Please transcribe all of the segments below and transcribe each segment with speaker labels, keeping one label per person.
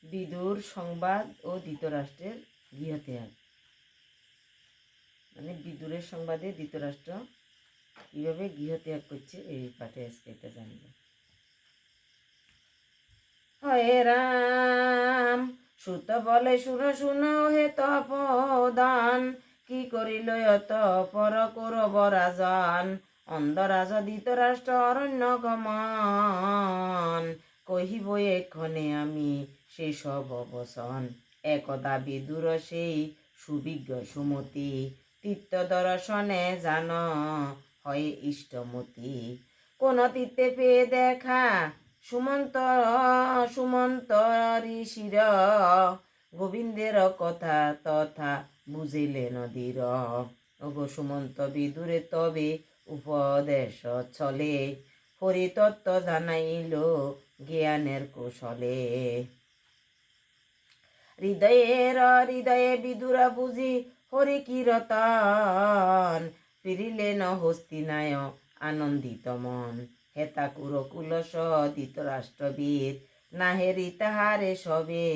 Speaker 1: বিদুর সংবাদ ও ধৃতরাষ্ট্রের গৃহত্যাগ। মানে বিদুরের সংবাদে ধৃতরাষ্ট্র কীভাবে গৃহত্যাগ করছে এই পাঠে আজকে এটা জানব। হয়ে রাম সুত বলে শুনো শুনো হে তপদান, কি করিল অত পর কৌরব রাজন, অন্ধরাজ ধৃতরাষ্ট্র অরণ্য গমন, কহিব এক্ষণে আমি সে সব অবসন। একদা বিদুর সেই সুবিজ্ঞ সুমতি, তীর্থ দর্শনে জান হয় ইষ্টমতি। কোন তীর্থে পেয়ে দেখা সুমন্ত সুমন্ত ঋষির, গোবিন্দের কথা তথা বুঝিলে নদীর। ওগো সুমন্ত বিদুরে তবে উপদেশ চলে, হরিতত্ত্ব জানাইল জ্ঞানের কৌশলে। হৃদয়ে বিদুরা বুঝি হরি কীর্তন, ফিরিলেন হস্তিনায় আনন্দিত মন। হেতা কুরকুলস ধৃতরাষ্ট্রবীর, নাহেরি তাহারে সবে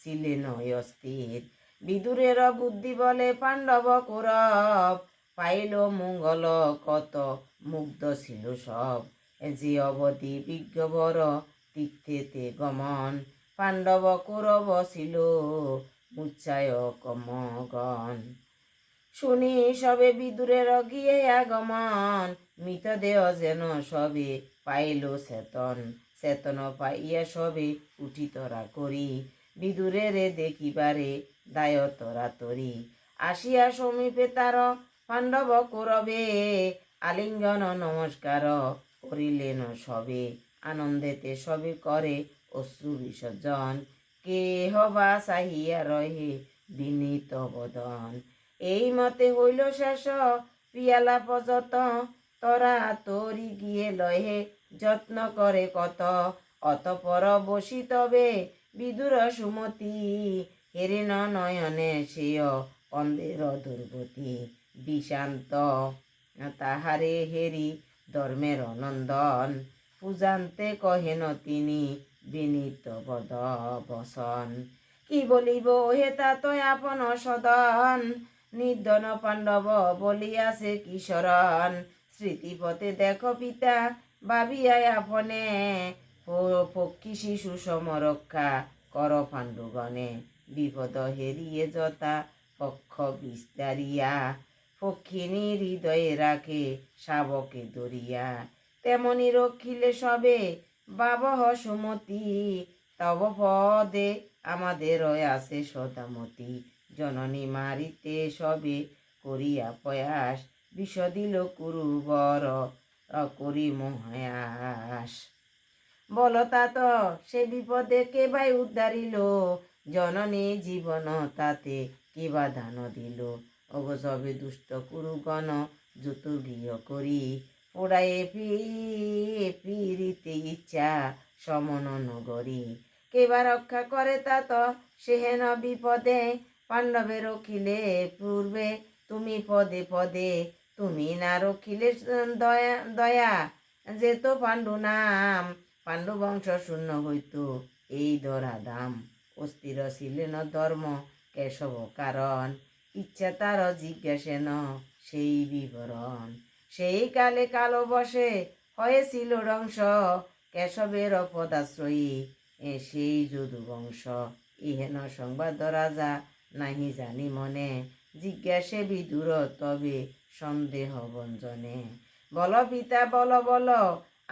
Speaker 1: ছিলেন অস্থির। বিদুরের বুদ্ধি বলে পাণ্ডব কৌরব, পাইল মঙ্গল কত মুগ্ধ ছিল সব। যে অবধি বিজ্ঞবর তীর্থেতে গমন, পাণ্ডব কৌরব ছিল মূর্ছায় কমগণ। শুনি সবে বিদুরের গিয়ে আগমন, মৃতদেহ যেন সবে পাইল চেতন। চেতন পাইয়া সবে উঠিতরা করি, বিদুরের দেখিবারে দায় তরাতরি। আসিয়া সমীপে তার পাণ্ডব কৌরবে, আলিঙ্গন নমস্কার করিলেন সবে। আনন্দেতে সবে করে অশ্রু বিসর্জন, কে হবা চাহিয়া রহে বিনীত বদন। এই মতে হইল শেষ পিয়ালা পযত, তরা তরি গিয়ে লহে যত্ন করে কত। অতপর বসি তবে বিদুর সুমতি, হেরেন নয়নে সেয় অন্ধের দুর্গতি। বিষান্ত তাহারে হেরি ধর্মের নন্দন, পূজান্তে কহেন তিনি বিনীত বদ বসন। কি বলিব হে তাতয় আপন সদন, নির্ধন পাণ্ডব বলিয়াছে কিশরণ। স্মৃতিপথে দেখো পিতা ভাবিয়ায় আপনে, পক্ষী শিশু সমরক্ষা কর পাণ্ডুগণে। বিপদ হেরিয়ে যথা পক্ষ বিস্তারিয়া, পক্ষিণী হৃদয়ে রাখে শাবকে ধরিয়া। তেমনি রক্ষিলে সবে বাবহ সুমতি, তব পদে আমাদের আছে সদামতি। জননী মারিতে সবে করিয়া প্রয়াস, বিষ দিল কুরুবর করি মহায়াস। বল तात সে বিপদে কে ভাই উদ্ধারিল, জননী জীবন তাতে কে বা দান দিল। ওগো সবে দুষ্ট কুরুগণ যুতুগৃহ করি, পোড়ায়ে পিরিতে ইচ্ছা সমন নগরী। কে বা রক্ষা করে तात সে হেন বিপদে, পাণ্ডবে রখিলে পূর্বে তুমি পদে পদে। তুমি না রখিলে দয়া যেত পাণ্ডু নাম, পাণ্ডু বংশ শূন্য হইত এই ধরা দাম। অস্থির ছিলেন ধর্ম কেশব কারণ, ইচ্ছা তার জিজ্ঞাসেন সেই বিবরণ। সেই কালে কালো বসে হয়েছিল ধ্বংস, কেশবের পদাশ্রয়ী সেই যদুবংশ। ইহেন সংবাদ রাজা নাহি জানি মনে, জিজ্ঞাসে বিদুর তবে সন্দেহ ভঞ্জনে। বল পিতা বল বল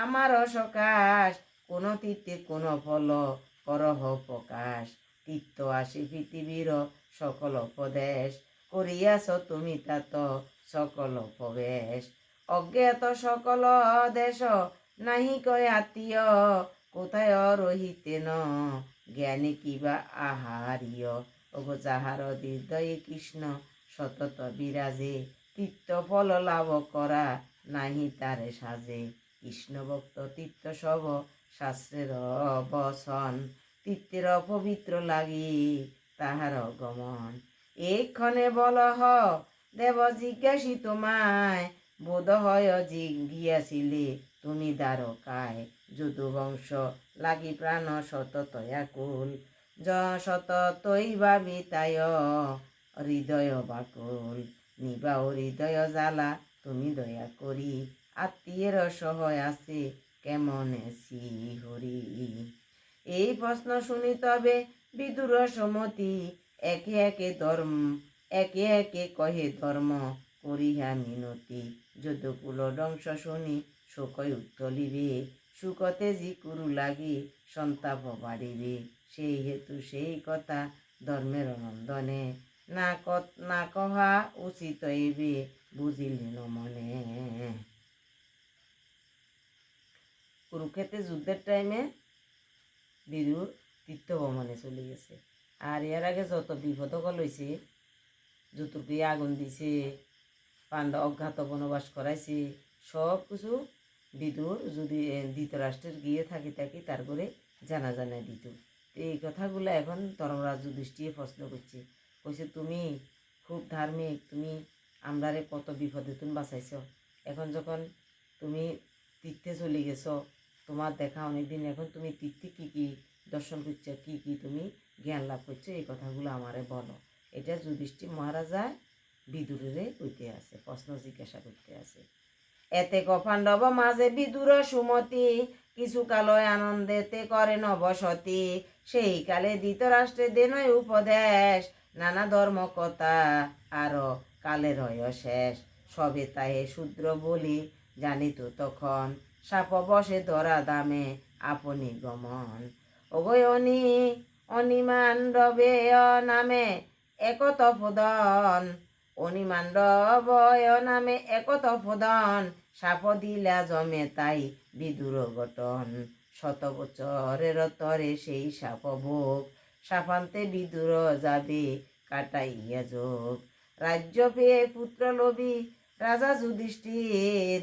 Speaker 1: আমার সকাশ, কোন তীর্থে কোন ফল করহ প্রকাশ। তীর্থ আসি পৃথিবীর সকল উপদেশ, করিয়াছ তুমি तात সকল প্রবেশ। অজ্ঞাত সকল দেশ নাহি কয় আত্মীয়, কোথায় রহিতেন জ্ঞানী কিবা আহার্য। ওগো যাহার হৃদয়ে কৃষ্ণ সতত বিরাজে, তীর্থ ফল লাভ করা নাহি তারে সাজে। কৃষ্ণ ভক্ত তীর্থ সব শাস্ত্রের বচন, তীর্থের অপবিত্র লাগি তাহার গমন। এক্ষণে বলহ দেব জিজ্ঞাসি তোমায়, বোধ হয় গিয়াছিলে তুমি দ্বারকায়। যদুবংশ লাগি প্রাণ সতত আকুল, সততই ভাবি তাই হৃদয় বাকুল নিবাও হৃদয় জ্বালা তুমি দয়া করি আত্মীয়ের সহায় আছে কেমন হরি। এই প্রশ্ন শুনি তবে বিদুর সমতি একে একে কহে ধর্ম করিহা মিনতি যদুকুল দংশ শুনি শোকই উত্তলিবে সুকতে জি কুরু লাগি সন্তাপ বাড়িবে সেই হেতু সেই কথা ধর্মের নন্দনে না কহা উচিত হইবে বুঝিলেন মনে। কুরুক্ষেত্রে যুদ্ধের টাইমে বিদুর তীর্থ ভ্রমণে চলে গেছে। আর এর আগে যত বিপদ হয়েছে, যতুর্কে আগুন দিছে, পাণ্ডব অজ্ঞাত বনবাস করাইছে, সব কিছু বিদুর যদি ধৃতরাষ্ট্রের গিয়ে থাকি তার করে জানা দিত। তো এই কথাগুলো এখন ধর্মরাজ যুধিষ্ঠির প্রশ্ন করছে, কইছে তুমি খুব ধার্মিক, তুমি আমরারে কত বিপদে তুমি বাঁচাইছ, এখন যখন তুমি তীর্থে চলে গেছ, তোমার দেখা অনেকদিন, এখন তুমি তীর্থে কী কী দর্শন করছো, কী কী তুমি জ্ঞান লাভ করছো, এই কথাগুলো আমারে বলো। এটা যুধিষ্ঠির মহারাজা বিদুরের কইতে আছে, প্রশ্ন জিজ্ঞাসা করতে আছে। এতে পাণ্ডব মাঝে বিদুর সুমতি কিছু কালয় আনন্দেতে করেন বসতি সেই কালে ধৃতরাষ্ট্রে দেন উপদেশ নানা ধর্ম কথা আর কালের শেষ সবে তাহে শূদ্র বলি জানিত তখন সাপ বসে ধরা দামে আপনি গমন অগয়নি অনিমান্ডবে নামে একতপদন অনিমান্ডবয় নামে একতপদন সাপ দিলা জমে তাই বিদুর গঠন শত বছরের তরে সেই সাপ ভোগ সাপান্তে বিদুর যাবে কাটাইয়া যোগ রাজ্য পেয়ে পুত্র লোভী রাজা যুধিষ্ঠির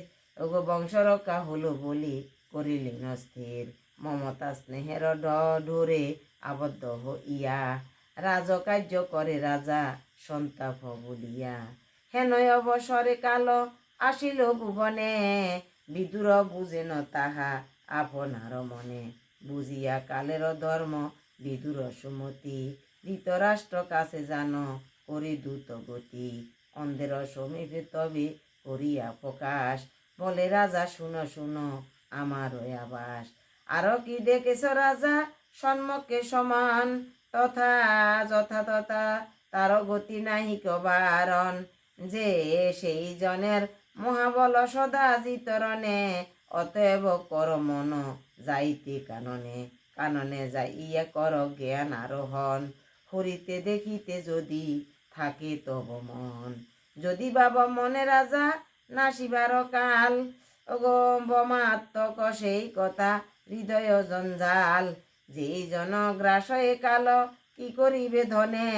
Speaker 1: বংশ রক্ষা হলো বলি করিলেন স্থির মমতা স্নেহের ডোরে আবদ্ধ হইয়া রাজকার্য করে রাজা সন্তাপ বলিয়া হেনয় অবসরে কাল আসিল ভুবনে বিদুর বুঝেন তাহা আপনার মনে বুঝিয়া কালের ধর্ম বিদুর সুমতি ধৃতরাষ্ট্র কাছে জান করি দ্রুত গতি অন্ধের সমীপে তবে করিয়া প্রকাশ বলে রাজা শুনো শুনো আমার আবাস আরো কি দেখেছ রাজা সম্মুখে সমান তথা যথা তথা তার গতি নাহি বারণ যে সেই জনের মহাবল সদা জিতরণে অতএব কর মন যাইতে কাননে কাননে যাইয়া কর জ্ঞান আরোহণ হরিতে দেখিতে যদি থাকে তব মন যদি বাবা মনে রাজা নাসিবার কাল বমাত্মক সেই কথা হৃদয় জঞ্জাল যেই জন গ্রাসয়ে কাল কি করিবে ধনে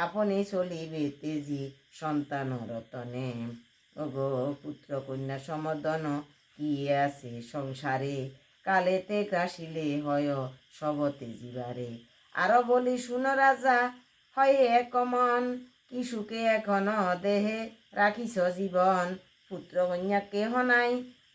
Speaker 1: আপনি চলিবে তেজি সন্তান রতনে ওগো পুত্র কন্যা সমদন কি আছে সংসারে কালেতে গ্রাসিলে হয় সবতে জীবারে আরো বলি শুনো রাজা হয় একমন কি সুখে এখন দেহে রাখিস জীবন পুত্র কন্যা কেহ নাই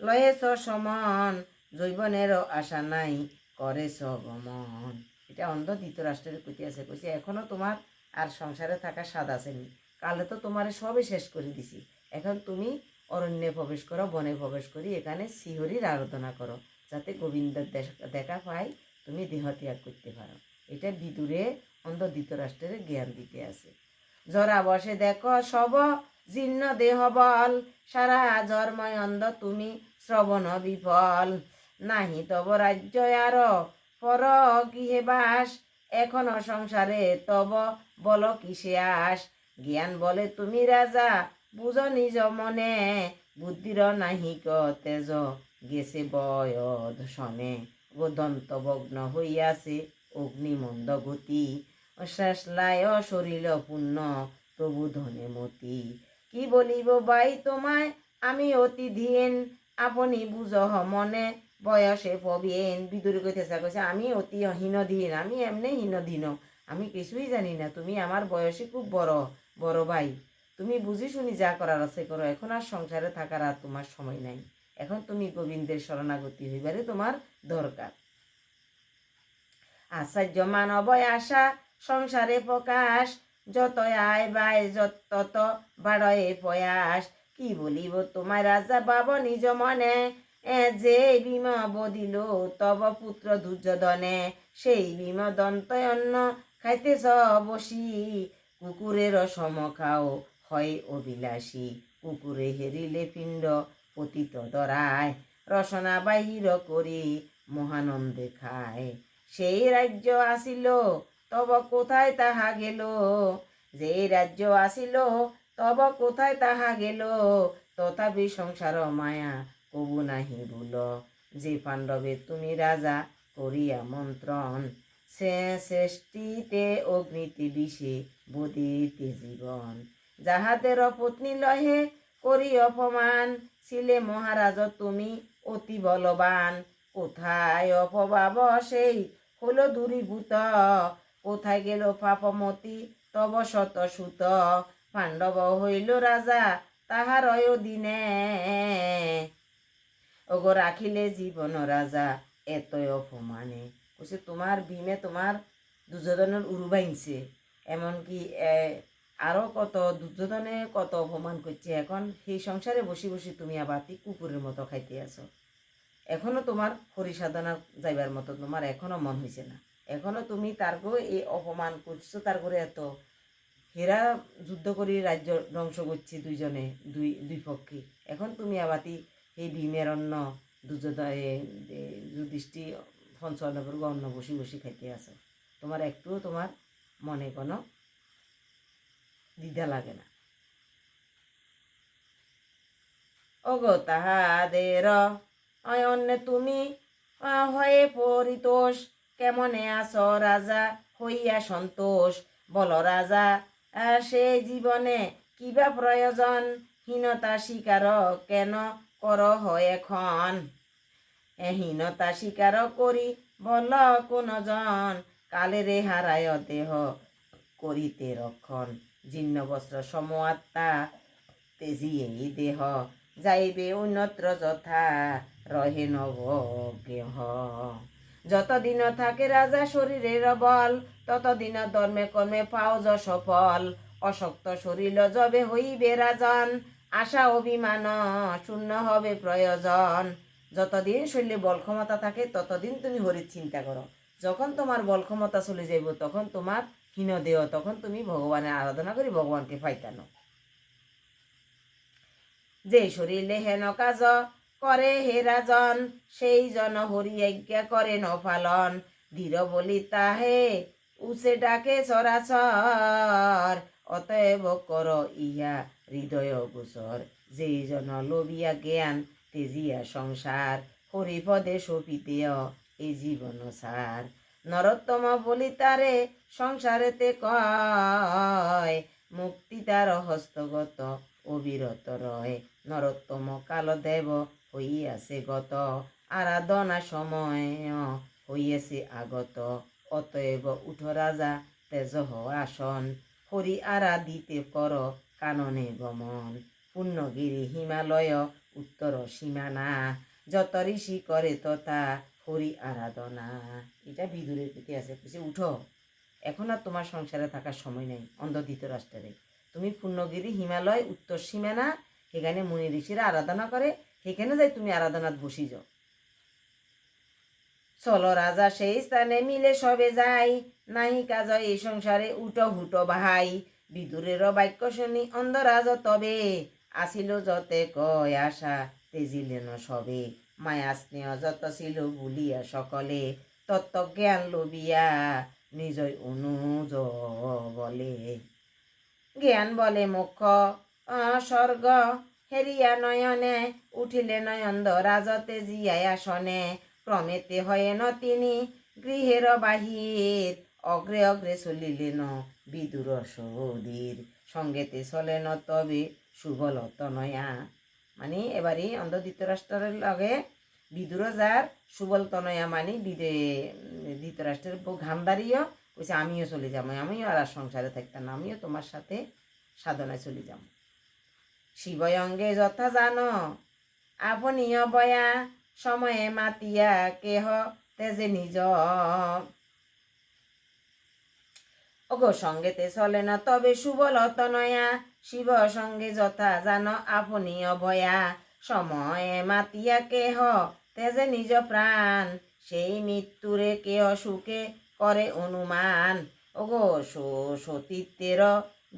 Speaker 1: লয়েছ সমন জৈবনেরও আশা নাই করেছ গমন। এটা অন্ধ ধৃতরাষ্ট্রের কইতে আছে, কইছে এখনো তোমার আর সংসারে থাকা স্বাদ আসেনি, কালে তো তোমার সবই শেষ করে দিছি, এখন তুমি অরণ্যে প্রবেশ করো, বনে প্রবেশ করি এখানে শ্রীহরির আরাধনা করো যাতে গোবিন্দের দেখা পাই তুমি দেহ ত্যাগ করতে পারো। এটা বিদুরে অন্ধ ধৃতরাষ্ট্রের জ্ঞান দিতে আছে। জরা বসে দেখো সব জীর্ণ দেহ বল সারা জন্ময় অন্ধ তুমি শ্রবণ বিফল নাহি তব রাজ্য আর পর গৃহে বাস এখনো সংসারে তব বল কিসে আস জ্ঞান বলে তুমি রাজা বুঝ নিজ মনে বুদ্ধির নাহিক তেজ গেছে বয়দ শনে দন্তভগ্ন হইয়াছে অগ্নিমন্দ গতি শেষলায় শরীর পূর্ণ প্রভু ধনে মতি কি বলিব বাই তোমায় আমি অতি ধীন আপনি বুঝ মনে বয়সে প্রবীণ বিদুর কইতেছে, কইছে আমি অতি হীনধীন, আমি এমনি হীনধীন, আমি কিছুই জানি না, তুমি আমার বয়সে খুব বড় বড় ভাই, তুমি বুঝি শুনি যা করার আছে করো, এখন আর সংসারে থাকার আর তোমার সময় নাই, এখন তুমি গোবিন্দের শরণাগতি হইবারে তোমার দরকার। আশ্চর্য মানব আশা সংসারে প্রকাশ, যত আয় ব্যয় তত বাড়য়ে প্রয়াস। কি বলিব তোমায় রাজা বাব নিজ মনে, যে ভীম বদিল তব পুত্র দুর্যোধনে। সেই ভীম দন্তয়ন্ন খাইতেছ বসি, কুকুরের সম খাও হয় অবিলাসী। কুকুরে হেরিলে পিণ্ড পতিত দরায়, রসনা বাহির করি মহানন্দে খায়। সেই রাজ্য আসিল তব কোথায় তাহা গেল, যেই রাজ্য আসিল তব কোথায় তাহা গেল। তথাপি সংসার মায়া কবু নাহি ভুল, যে পাণ্ডবে তুমি রাজা করিয়া মন্ত্রণ। সে শ্রেষ্ঠীতে অগ্নিতে বিষে বদিতে জীবন, যাহাদের পত্নী লহে করি অপমান। ছিলে মহারাজ তুমি অতি বলবান, কোথায় অপভাব সেই হলো দূরীভূত। কোথায় গেল পাপমতি তব শত সুত, পাণ্ডব হইল রাজা তাহার অদিনে। ওগো রাখিলে জীবন রাজা এতই অপমানে। বলছে তোমার ভীমে তোমার দুর্যোধনের উরু বাইনছে, এমনকি আরও কত দুর্যোধনে কত অপমান করছে। এখন সেই সংসারে বসে বসে তুমি আবার কুকুরের মতো খাইতে আছো। এখনো তোমার হরিসাধনা যাইবার মতো তোমার এখনো মন হয়েছে না। এখনো তুমি তারপর এই অপমান করছো, তারপরে এত হেরা যুদ্ধ করি রাজ্য ধ্বংস করছে দুইজনে, দুই পক্ষে। এখন তুমি আবার এই ভীমের অন্ন যুধিষ্ঠি পঞ্চনগর অন্ন বসে বসে খাইতে আসো। তোমার একটুও তোমার মনে কোনো দ্বিধা লাগে না। ওগো তাহাদের অন্যে তুমি হয়ে পরিতোষ, কেমনে আস রাজা হইয়া সন্তোষ। বল রাজা সে জীবনে কিবা প্রয়োজন, হীনতা স্বীকার কেন কর হয় এখন। হীনতা স্বীকার করি বল কোন জন, কালেরে হারায় দেহ করিতে রক্ষণ। জীর্ণ বস্ত্র সম আত্মা তেজি এই দেহ, যাইবে অন্যত্র যথা রহে নব গেহ। যতদিন থাকে রাজা শরীরের বল, ততদিন ধর্মে কর্মে পাও যশ ফল। অশক্ত শরীর যবে হইবে রাজন, আশা অভিমান শূন্য হবে প্রয়োজন। যতদিন শরীরে বল ক্ষমতা থাকে ততদিন তুমি হরির চিন্তা করো। যখন তোমার বল ক্ষমতা চলে যাইব তখন তোমার হীন দেহ, তখন তুমি ভগবানের আরাধনা করি ভগবানকে পাইতানো। যে শরীরে হেন কাজ করে হে রাজন, সেই জন হরি আজ্ঞা করে ন পালন। ধীর বলি তাহে উচে ডাকে চরাচর, অতএব কর ইহা হৃদয় গোচর। যেই জন লোভিয়া জ্ঞান তেজিয়া সংসার, হরিপদে সপিতেয় এই জীবন সার। নরোত্তম বলি তারে সংসারেতে কয়, মুক্তি তার হস্তগত অবিরত রয়। নরোত্তম কালদেব হইয়াছে গত, আরাধনা সময় হইয়াছে আগত। অতএব উঠ রাজা তেজ আসন, হরি আরাধিতে কর কাননে গমন। পুণ্যগিরি হিমালয় উত্তর সীমানা, যত ঋষি করে তথা হরি আরাধনা। এটা বিদুরের প্রতি আছে, উঠো, এখন আর তোমার সংসারে থাকার সময় নেই। অন্ধ ধৃতরাষ্ট্রের তুমি পুণ্যগিরি হিমালয় উত্তর সীমানা, সেখানে মুনি ঋষিরা আরাধনা করে, সেখানে যাই তুমি আরাধনাত বসি যাও। চলো রাজা সেই স্থানে মিলে সবে যাই, নাহি কাজ এই সংসারে উটো হুটো ভাই। বিদুরের বাক্য শুনি অন্ধরাজ তবে, আসিল যতে কয় আশা তেজিলেন সবে। মায়া স্নেহ যত ছিল ভুলিয়া সকলে, তত্ত্বজ্ঞান লোভিয়া নিজয় অনুজ বলে। জ্ঞান বলে মোক্ষ স্বর্গ হেরিয়া নয়নে, উঠিলে নয়ন্দ রাজতে জিয়ায় আসনে। ক্রমেতে হয়েন তিনি গৃহের বাহির, অগ্রে অগ্রে চলিলেন বিদুর সৌধীর। সঙ্গেতে চলেন তবে সুবল তনয়া, মানে এবারই অন্ধ ধৃতরাষ্ট্রের লগে বিদুর যার সুবল তনয়া, মানে ধৃতরাষ্ট্রের ঘামদারিও কইছে আমিও চলে যাবো, আমিও আর সংসারে থাকতাম না, আমিও তোমার সাথে সাধনায় চলে যাব। শিবয়ঙ্গে যথা জানো আপনিও বয়া, সময়ে মাতিয়া কেহ তেজে নিজ। ওগো সঙ্গেতে চলে না তবে সুবলত নয়া, শিব সঙ্গে যথা জান আপনি অভয়া, সময়ে মাতিয়া কেহ তেজে নিজ প্রাণ, সেই মৃত্যুরে কেহ সুখে করে অনুমান। ওগো সতীত্বের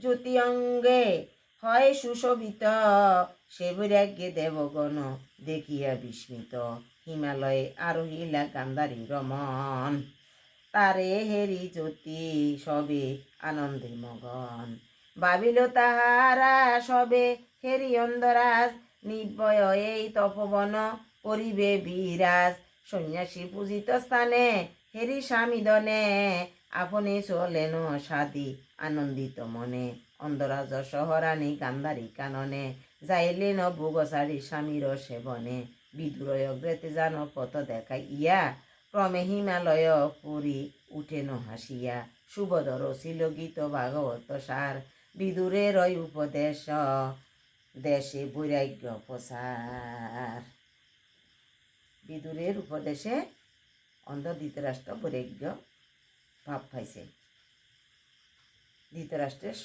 Speaker 1: জ্যোতি অঙ্গে হয় সুশোভিত, সে বৈরাগ্যে দেবগণ দেখিয়া বিস্মিত, হিমালয়ে আরোহিলা গান্ধারী রমন, তারে হেরি জ্যোতি সবে আনন্দে মগন, ভাবিল তাহারা সবে হেরি অন্ধরাজ, নির্ভয় এই তপবন করিবে বিরাজ, সন্ন্যাসী পূজিত স্থানে হেরি স্বামীদনে, আপনি চলেন সাদি আনন্দিত মনে, অন্ধরাজ সহরানী গান্ধারী কাননে, যাইলেন ভোগসারী স্বামীর সেবনে, বিদুরয় অগ্রেতে জান পথ দেখাই ইয়া, ক্রমে হিমালয় পুরী উঠেন হাসিয়া, সুভদর ছিল গীত ভাগবত সার, বিদুরের উপদেশ দেশে বৈরাগ্য প্রসার। বিদুরের উপদেশে অন্ধ ধৃতরাষ্ট্র বৈরাগ্য ভাব পাইছে। ধৃতরাষ্ট্রের